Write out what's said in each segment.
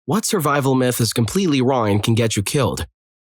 What survival myth is completely wrong and can get you killed?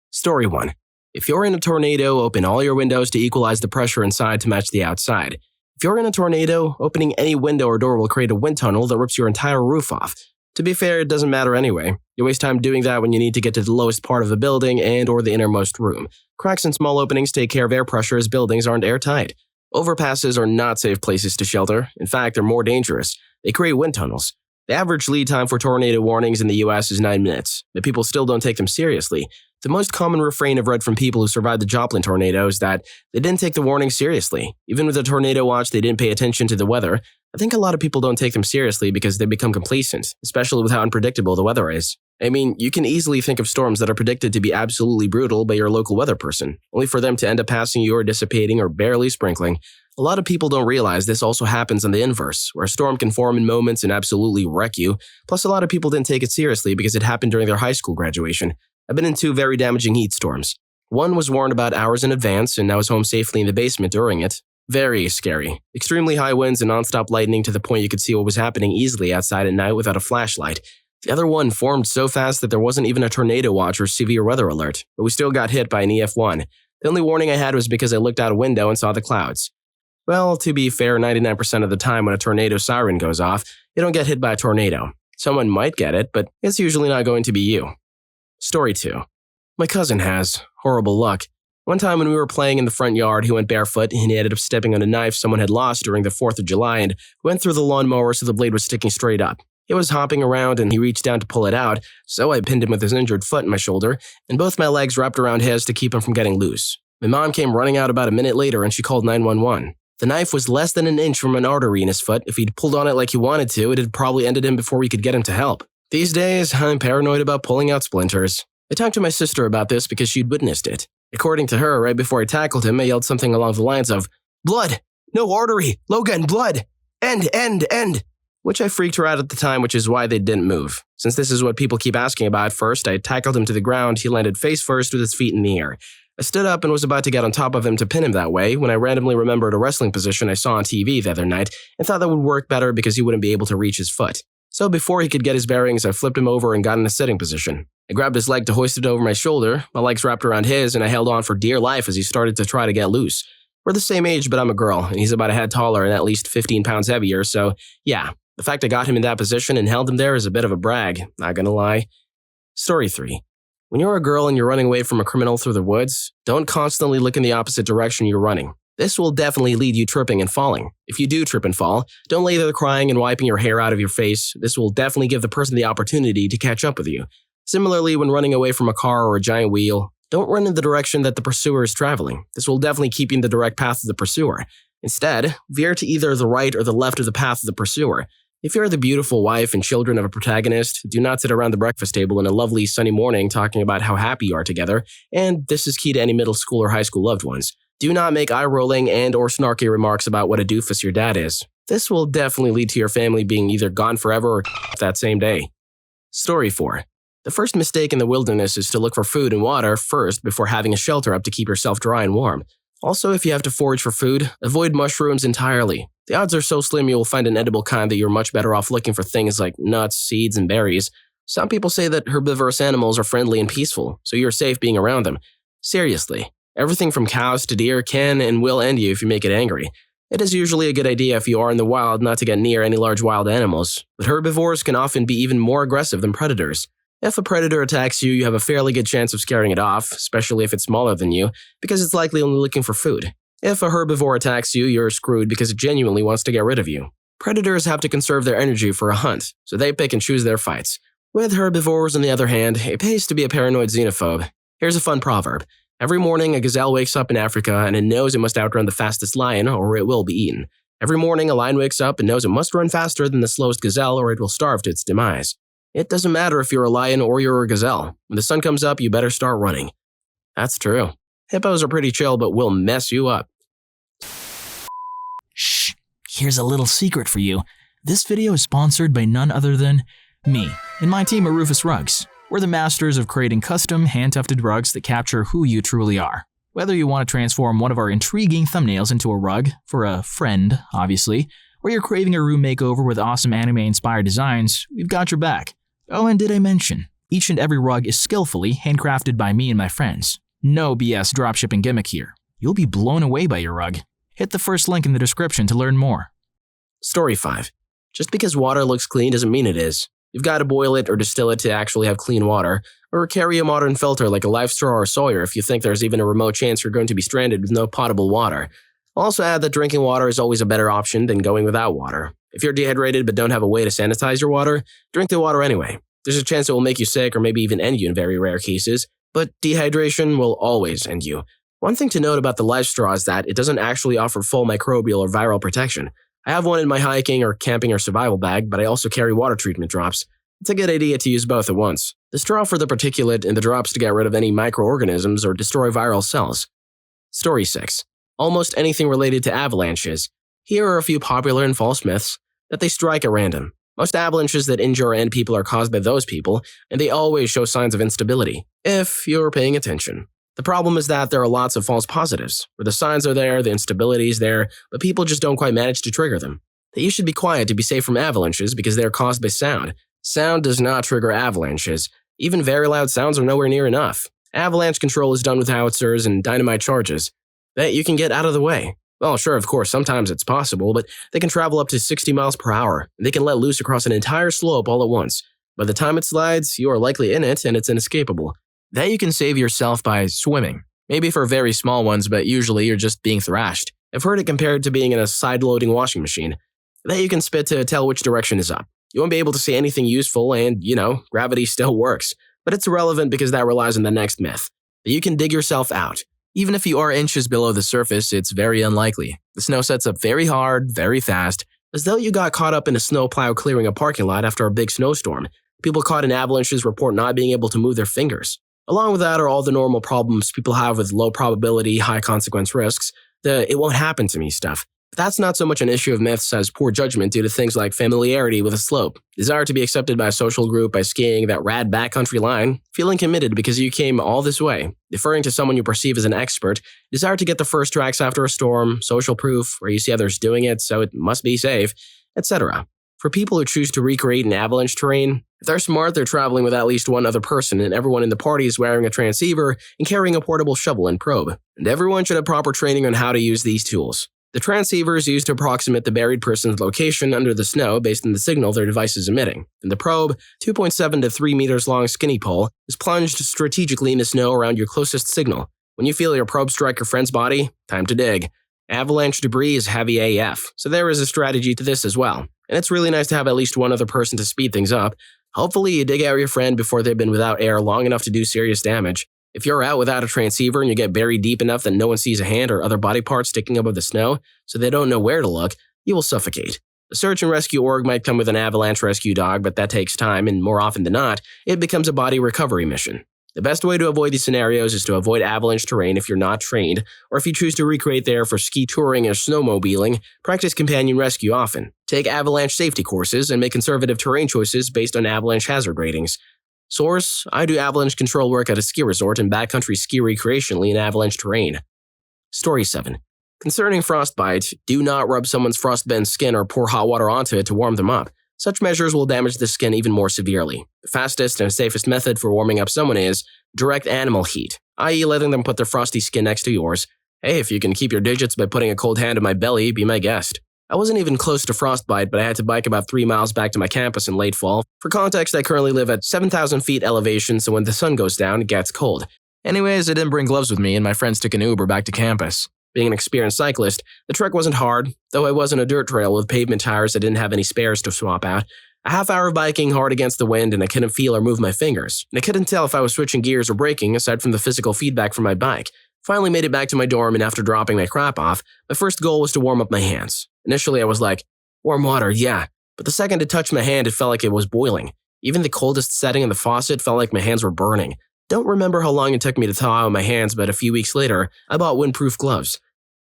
Story 1. If you're in a tornado, open all your windows to equalize the pressure inside to match the outside. If you're in a tornado, opening any window or door will create a wind tunnel that rips your entire roof off. To be fair, it doesn't matter anyway. You waste time doing that when you need to get to the lowest part of a building and or the innermost room. Cracks and small openings take care of air pressure as buildings aren't airtight. Overpasses are not safe places to shelter. In fact, they're more dangerous. They create wind tunnels. The average lead time for tornado warnings in the US is 9 minutes, but people still don't take them seriously. The most common refrain I've read from people who survived the Joplin tornado is that they didn't take the warning seriously. Even with the tornado watch, they didn't pay attention to the weather. I think a lot of people don't take them seriously because they become complacent, especially with how unpredictable the weather is. I mean, you can easily think of storms that are predicted to be absolutely brutal by your local weather person, only for them to end up passing you or dissipating or barely sprinkling. A lot of people don't realize this also happens on the inverse, where a storm can form in moments and absolutely wreck you. Plus, a lot of people didn't take it seriously because it happened during their high school graduation. I've been in 2 very damaging heat storms. One was warned about hours in advance, and I was home safely in the basement during it. Very scary. Extremely high winds and nonstop lightning to the point you could see what was happening easily outside at night without a flashlight. The other one formed so fast that there wasn't even a tornado watch or severe weather alert, but we still got hit by an EF1. The only warning I had was because I looked out a window and saw the clouds. Well, to be fair, 99% of the time when a tornado siren goes off, you don't get hit by a tornado. Someone might get it, but it's usually not going to be you. Story 2. My cousin has. Horrible luck. One time when we were playing in the front yard, he went barefoot and he ended up stepping on a knife someone had lost during the 4th of July and went through the lawnmower so the blade was sticking straight up. He was hopping around and he reached down to pull it out, so I pinned him with his injured foot in my shoulder and both my legs wrapped around his to keep him from getting loose. My mom came running out about a minute later and she called 911. The knife was less than an inch from an artery in his foot. If he'd pulled on it like he wanted to, it had probably ended him before we could get him to help. These days, I'm paranoid about pulling out splinters. I talked to my sister about this because she'd witnessed it. According to her, right before I tackled him, I yelled something along the lines of, "Blood! No artery! Logan, blood! End! Which I freaked her out at the time, which is why they didn't move. Since this is what people keep asking about first, I tackled him to the ground. He landed face first with his feet in the air. I stood up and was about to get on top of him to pin him that way when I randomly remembered a wrestling position I saw on TV the other night and thought that would work better because he wouldn't be able to reach his foot. So before he could get his bearings, I flipped him over and got in a sitting position. I grabbed his leg to hoist it over my shoulder, my legs wrapped around his, and I held on for dear life as he started to try to get loose. We're the same age, but I'm a girl, and he's about a head taller and at least 15 pounds heavier, so yeah, the fact I got him in that position and held him there is a bit of a brag, not gonna lie. Story 3. When you're a girl and you're running away from a criminal through the woods, don't constantly look in the opposite direction you're running. This will definitely lead you tripping and falling. If you do trip and fall, don't lay there crying and wiping your hair out of your face. This will definitely give the person the opportunity to catch up with you. Similarly, when running away from a car or a giant wheel, don't run in the direction that the pursuer is traveling. This will definitely keep you in the direct path of the pursuer. Instead, veer to either the right or the left of the path of the pursuer. If you're the beautiful wife and children of a protagonist, do not sit around the breakfast table in a lovely sunny morning talking about how happy you are together, and this is key to any middle school or high school loved ones. Do not make eye-rolling and or snarky remarks about what a doofus your dad is. This will definitely lead to your family being either gone forever or that same day. Story 4. The first mistake in the wilderness is to look for food and water first before having a shelter up to keep yourself dry and warm. Also, if you have to forage for food, avoid mushrooms entirely. The odds are so slim you will find an edible kind that you're much better off looking for things like nuts, seeds, and berries. Some people say that herbivorous animals are friendly and peaceful, so you're safe being around them. Seriously. Everything from cows to deer can and will end you if you make it angry. It is usually a good idea if you are in the wild not to get near any large wild animals, but herbivores can often be even more aggressive than predators. If a predator attacks you, you have a fairly good chance of scaring it off, especially if it's smaller than you, because it's likely only looking for food. If a herbivore attacks you, you're screwed because it genuinely wants to get rid of you. Predators have to conserve their energy for a hunt, so they pick and choose their fights. With herbivores, on the other hand, it pays to be a paranoid xenophobe. Here's a fun proverb. Every morning, a gazelle wakes up in Africa and it knows it must outrun the fastest lion or it will be eaten. Every morning, a lion wakes up and knows it must run faster than the slowest gazelle or it will starve to its demise. It doesn't matter if you're a lion or you're a gazelle. When the sun comes up, you better start running. That's true. Hippos are pretty chill but will mess you up. Shh, here's a little secret for you. This video is sponsored by none other than me and my team at Rufus Rugs. We're the masters of creating custom, hand-tufted rugs that capture who you truly are. Whether you want to transform one of our intriguing thumbnails into a rug, for a friend, obviously, or you're craving a room makeover with awesome anime-inspired designs, we've got your back. Oh, and did I mention, each and every rug is skillfully handcrafted by me and my friends. No BS dropshipping gimmick here. You'll be blown away by your rug. Hit the first link in the description to learn more. Story 5. Just because water looks clean doesn't mean it is. You've got to boil it or distill it to actually have clean water, or carry a modern filter like a Life Straw or Sawyer if you think there's even a remote chance you're going to be stranded with no potable water. I'll also add that drinking water is always a better option than going without water. If you're dehydrated but don't have a way to sanitize your water, drink the water anyway. There's a chance it will make you sick or maybe even end you in very rare cases, but dehydration will always end you. One thing to note about the Life Straw is that it doesn't actually offer full microbial or viral protection. I have one in my hiking or camping or survival bag, but I also carry water treatment drops. It's a good idea to use both at once. The straw for the particulate and the drops to get rid of any microorganisms or destroy viral cells. Story 6. Almost anything related to avalanches. Here are a few popular and false myths that they strike at random. Most avalanches that injure or end people are caused by those people, and they always show signs of instability, if you're paying attention. The problem is that there are lots of false positives, where the signs are there, the instability is there, but people just don't quite manage to trigger them. That you should be quiet to be safe from avalanches because they are caused by sound. Sound does not trigger avalanches. Even very loud sounds are nowhere near enough. Avalanche control is done with howitzers and dynamite charges. That you can get out of the way. Well, sure, of course, sometimes it's possible, but they can travel up to 60 miles per hour, and they can let loose across an entire slope all at once. By the time it slides, you are likely in it, and it's inescapable. That you can save yourself by swimming. Maybe for very small ones, but usually you're just being thrashed. I've heard it compared to being in a side-loading washing machine. That you can spit to tell which direction is up. You won't be able to see anything useful, and, gravity still works. But it's irrelevant because that relies on the next myth. That you can dig yourself out. Even if you are inches below the surface, it's very unlikely. The snow sets up very hard, very fast, as though you got caught up in a snowplow clearing a parking lot after a big snowstorm. People caught in avalanches report not being able to move their fingers. Along with that are all the normal problems people have with low probability, high consequence risks, the "it won't happen to me" stuff. But that's not so much an issue of myths as poor judgment due to things like familiarity with a slope, desire to be accepted by a social group by skiing that rad backcountry line, feeling committed because you came all this way, deferring to someone you perceive as an expert, desire to get the first tracks after a storm, social proof, where you see others doing it so it must be safe, etc. For people who choose to recreate an avalanche terrain, if they're smart, they're traveling with at least one other person, and everyone in the party is wearing a transceiver and carrying a portable shovel and probe. And everyone should have proper training on how to use these tools. The transceiver is used to approximate the buried person's location under the snow based on the signal their device is emitting. And the probe, 2.7 to 3 meters long skinny pole, is plunged strategically in the snow around your closest signal. When you feel your probe strike your friend's body, time to dig. Avalanche debris is heavy AF, so there is a strategy to this as well. And it's really nice to have at least one other person to speed things up. Hopefully you dig out your friend before they've been without air long enough to do serious damage. If you're out without a transceiver and you get buried deep enough that no one sees a hand or other body parts sticking above the snow, so they don't know where to look, you will suffocate. The search and rescue org might come with an avalanche rescue dog, but that takes time, and more often than not, it becomes a body recovery mission. The best way to avoid these scenarios is to avoid avalanche terrain if you're not trained, or if you choose to recreate there for ski touring or snowmobiling, practice companion rescue often. Take avalanche safety courses and make conservative terrain choices based on avalanche hazard ratings. Source: I do avalanche control work at a ski resort and backcountry ski recreationally in avalanche terrain. Story 7. Concerning frostbite, do not rub someone's frostbitten skin or pour hot water onto it to warm them up. Such measures will damage the skin even more severely. The fastest and safest method for warming up someone is direct animal heat, i.e. letting them put their frosty skin next to yours. Hey, if you can keep your digits by putting a cold hand on my belly, be my guest. I wasn't even close to frostbite, but I had to bike about 3 miles back to my campus in late fall. For context, I currently live at 7,000 feet elevation, so when the sun goes down, it gets cold. Anyways, I didn't bring gloves with me, and my friends took an Uber back to campus. Being an experienced cyclist, the trek wasn't hard, though I was on a dirt trail with pavement tires that didn't have any spares to swap out. A half hour of biking hard against the wind, and I couldn't feel or move my fingers, and I couldn't tell if I was switching gears or braking aside from the physical feedback from my bike. Finally made it back to my dorm, and after dropping my crap off, my first goal was to warm up my hands. Initially, I was like, warm water, yeah, but the second it touched my hand, it felt like it was boiling. Even the coldest setting in the faucet felt like my hands were burning. Don't remember how long it took me to thaw out my hands, but a few weeks later, I bought windproof gloves.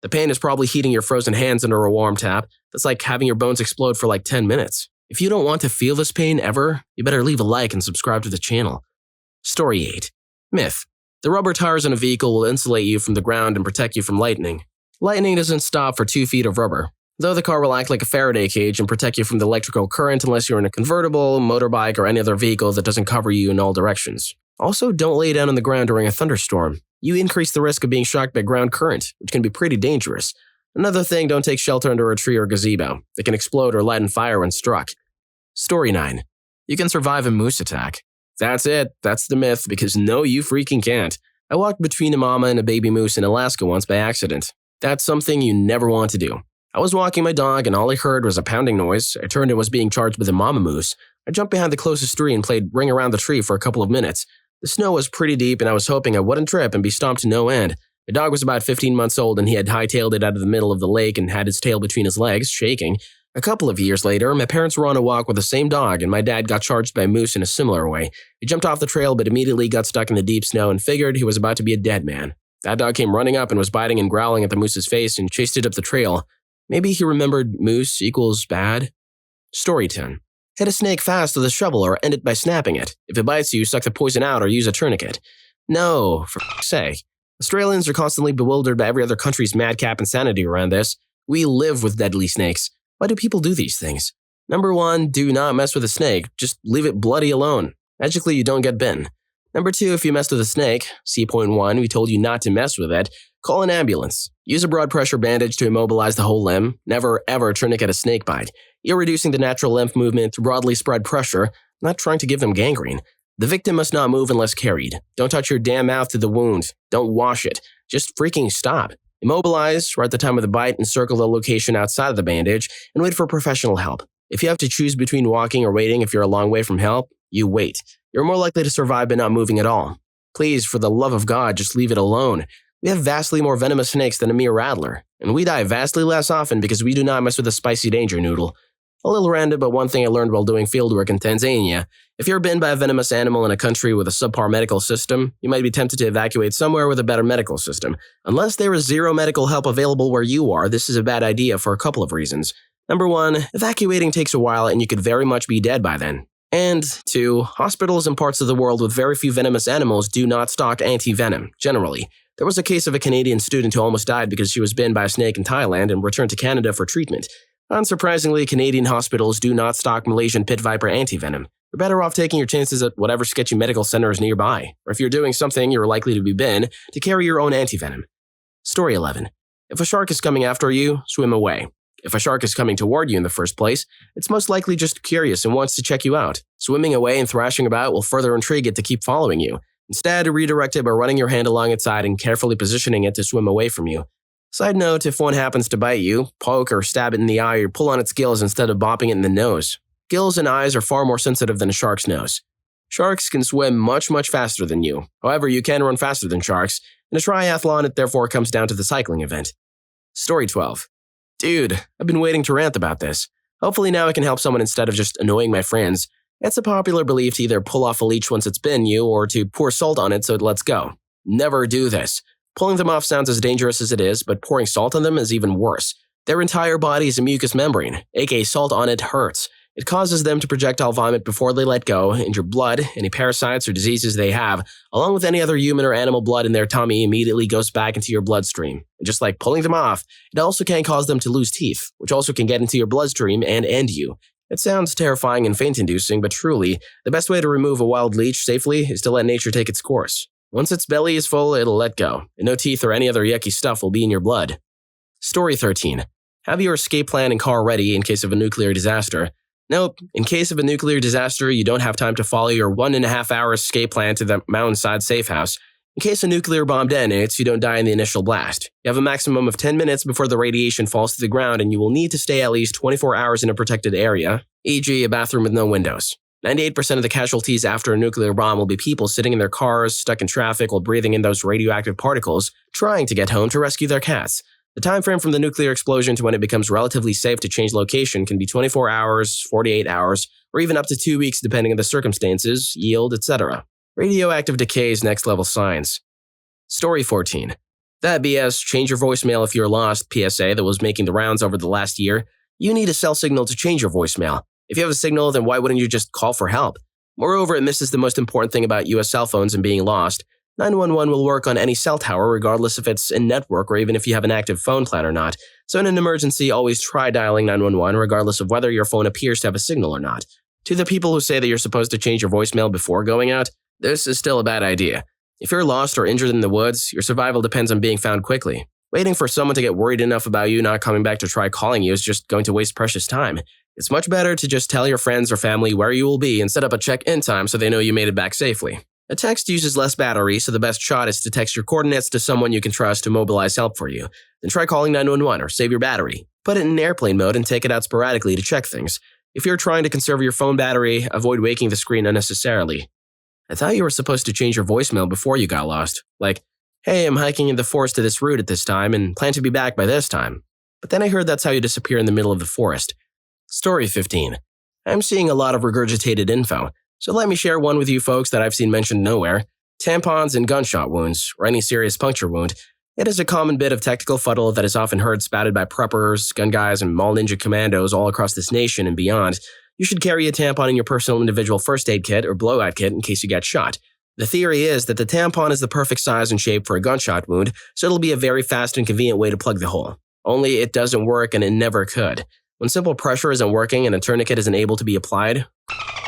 The pain is probably heating your frozen hands under a warm tap. That's like having your bones explode for like 10 minutes. If you don't want to feel this pain ever, you better leave a like and subscribe to the channel. Story 8. Myth. The rubber tires on a vehicle will insulate you from the ground and protect you from lightning. Lightning doesn't stop for 2 feet of rubber. Though the car will act like a Faraday cage and protect you from the electrical current unless you're in a convertible, motorbike, or any other vehicle that doesn't cover you in all directions. Also, don't lay down on the ground during a thunderstorm. You increase the risk of being shocked by ground current, which can be pretty dangerous. Another thing, don't take shelter under a tree or gazebo. It can explode or light on fire when struck. Story 9. You can survive a moose attack. That's it. That's the myth, because no, you freaking can't. I walked between a mama and a baby moose in Alaska once by accident. That's something you never want to do. I was walking my dog and all I heard was a pounding noise. I turned and was being charged with a mama moose. I jumped behind the closest tree and played Ring Around the Tree for a couple of minutes. The snow was pretty deep and I was hoping I wouldn't trip and be stomped to no end. The dog was about 15 months old and he had hightailed it out of the middle of the lake and had his tail between his legs, shaking. A couple of years later, my parents were on a walk with the same dog and my dad got charged by a moose in a similar way. He jumped off the trail but immediately got stuck in the deep snow and figured he was about to be a dead man. That dog came running up and was biting and growling at the moose's face and chased it up the trail. Maybe he remembered moose equals bad? Story 10. Hit a snake fast with a shovel or end it by snapping it. If it bites you, suck the poison out or use a tourniquet. No, for f***'s sake. Australians are constantly bewildered by every other country's madcap insanity around this. We live with deadly snakes. Why do people do these things? Number 1, do not mess with a snake. Just leave it bloody alone. Magically, you don't get bitten. Number 2, if you mess with a snake, see point 1, we told you not to mess with it, call an ambulance. Use a broad pressure bandage to immobilize the whole limb. Never ever tourniquet a snake bite. You're reducing the natural lymph movement through broadly spread pressure, not trying to give them gangrene. The victim must not move unless carried. Don't touch your damn mouth to the wound. Don't wash it. Just freaking stop. Immobilize right at the time of the bite and circle the location outside of the bandage and wait for professional help. If you have to choose between walking or waiting if you're a long way from help, you wait. You're more likely to survive by not moving at all. Please, for the love of God, just leave it alone. We have vastly more venomous snakes than a mere rattler, and we die vastly less often because we do not mess with a spicy danger noodle. A little random, but one thing I learned while doing fieldwork in Tanzania, if you're bitten by a venomous animal in a country with a subpar medical system, you might be tempted to evacuate somewhere with a better medical system. Unless there is zero medical help available where you are, this is a bad idea for a couple of reasons. Number 1, evacuating takes a while and you could very much be dead by then. And 2, hospitals in parts of the world with very few venomous animals do not stock anti-venom, generally. There was a case of a Canadian student who almost died because she was bitten by a snake in Thailand and returned to Canada for treatment. Unsurprisingly, Canadian hospitals do not stock Malaysian pit viper anti-venom. You're better off taking your chances at whatever sketchy medical center is nearby, or if you're doing something you're likely to be bitten, to carry your own anti-venom. Story 11. If a shark is coming after you, swim away. If a shark is coming toward you in the first place, it's most likely just curious and wants to check you out. Swimming away and thrashing about will further intrigue it to keep following you. Instead, redirect it by running your hand along its side and carefully positioning it to swim away from you. Side note, if one happens to bite you, poke or stab it in the eye or pull on its gills instead of bopping it in the nose. Gills and eyes are far more sensitive than a shark's nose. Sharks can swim much faster than you. However, you can run faster than sharks. In a triathlon, it therefore comes down to the cycling event. Story 12. Dude, I've been waiting to rant about this. Hopefully now I can help someone instead of just annoying my friends. It's a popular belief to either pull off a leech once it's bitten you or to pour salt on it so it lets go. Never do this. Pulling them off sounds as dangerous as it is, but pouring salt on them is even worse. Their entire body is a mucous membrane, aka salt on it hurts. It causes them to projectile vomit before they let go, and your blood, any parasites or diseases they have, along with any other human or animal blood in their tummy immediately goes back into your bloodstream. And just like pulling them off, it also can cause them to lose teeth, which also can get into your bloodstream and end you. It sounds terrifying and faint-inducing, but truly, the best way to remove a wild leech safely is to let nature take its course. Once its belly is full, it'll let go, and no teeth or any other yucky stuff will be in your blood. Story 13. Have your escape plan and car ready in case of a nuclear disaster. Nope, in case of a nuclear disaster, you don't have time to follow your 1.5-hour escape plan to the mountainside safe house. In case a nuclear bomb detonates, you don't die in the initial blast. You have a maximum of 10 minutes before the radiation falls to the ground, and you will need to stay at least 24 hours in a protected area, e.g. a bathroom with no windows. 98% of the casualties after a nuclear bomb will be people sitting in their cars, stuck in traffic while breathing in those radioactive particles, trying to get home to rescue their cats. The time frame from the nuclear explosion to when it becomes relatively safe to change location can be 24 hours, 48 hours, or even up to 2 weeks depending on the circumstances, yield, etc. Radioactive decay is next-level science. Story 14. That BS, change your voicemail if you're lost, PSA that was making the rounds over the last year. You need a cell signal to change your voicemail. If you have a signal, then why wouldn't you just call for help? Moreover, it misses the most important thing about US cell phones and being lost. 911 will work on any cell tower regardless if it's in network or even if you have an active phone plan or not. So in an emergency, always try dialing 911 regardless of whether your phone appears to have a signal or not. To the people who say that you're supposed to change your voicemail before going out, this is still a bad idea. If you're lost or injured in the woods, your survival depends on being found quickly. Waiting for someone to get worried enough about you not coming back to try calling you is just going to waste precious time. It's much better to just tell your friends or family where you will be and set up a check-in time so they know you made it back safely. A text uses less battery, so the best shot is to text your coordinates to someone you can trust to mobilize help for you. Then try calling 911 or save your battery. Put it in airplane mode and take it out sporadically to check things. If you're trying to conserve your phone battery, avoid waking the screen unnecessarily. I thought you were supposed to change your voicemail before you got lost. Like, hey, I'm hiking in the forest to this route at this time and plan to be back by this time. But then I heard that's how you disappear in the middle of the forest. Story 15. I'm seeing a lot of regurgitated info, so let me share one with you folks that I've seen mentioned nowhere. Tampons and gunshot wounds, or any serious puncture wound. It is a common bit of technical fuddle that is often heard spouted by preppers, gun guys, and mall ninja commandos all across this nation and beyond. You should carry a tampon in your personal individual first aid kit or blowout kit in case you get shot. The theory is that the tampon is the perfect size and shape for a gunshot wound, so it'll be a very fast and convenient way to plug the hole. Only it doesn't work and it never could. When simple pressure isn't working and a tourniquet isn't able to be applied,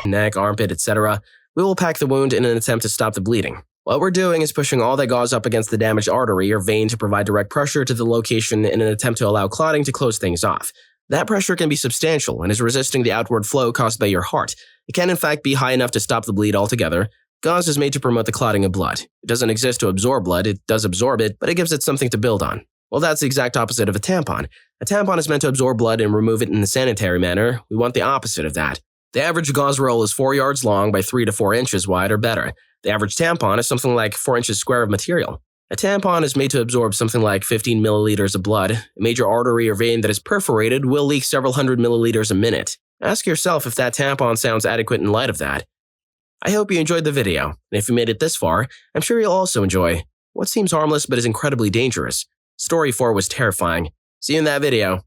neck, armpit, etc., we will pack the wound in an attempt to stop the bleeding. What we're doing is pushing all that gauze up against the damaged artery or vein to provide direct pressure to the location in an attempt to allow clotting to close things off. That pressure can be substantial and is resisting the outward flow caused by your heart. It can in fact be high enough to stop the bleed altogether. Gauze is made to promote the clotting of blood. It doesn't exist to absorb blood, it does absorb it, but it gives it something to build on. Well, that's the exact opposite of a tampon. A tampon is meant to absorb blood and remove it in a sanitary manner. We want the opposite of that. The average gauze roll is 4 yards long by 3 to 4 inches wide or better. The average tampon is something like 4 inches square of material. A tampon is made to absorb something like 15 milliliters of blood. A major artery or vein that is perforated will leak several hundred milliliters a minute. Ask yourself if that tampon sounds adequate in light of that. I hope you enjoyed the video, and if you made it this far, I'm sure you'll also enjoy what seems harmless but is incredibly dangerous. Story 4 was terrifying. See you in that video.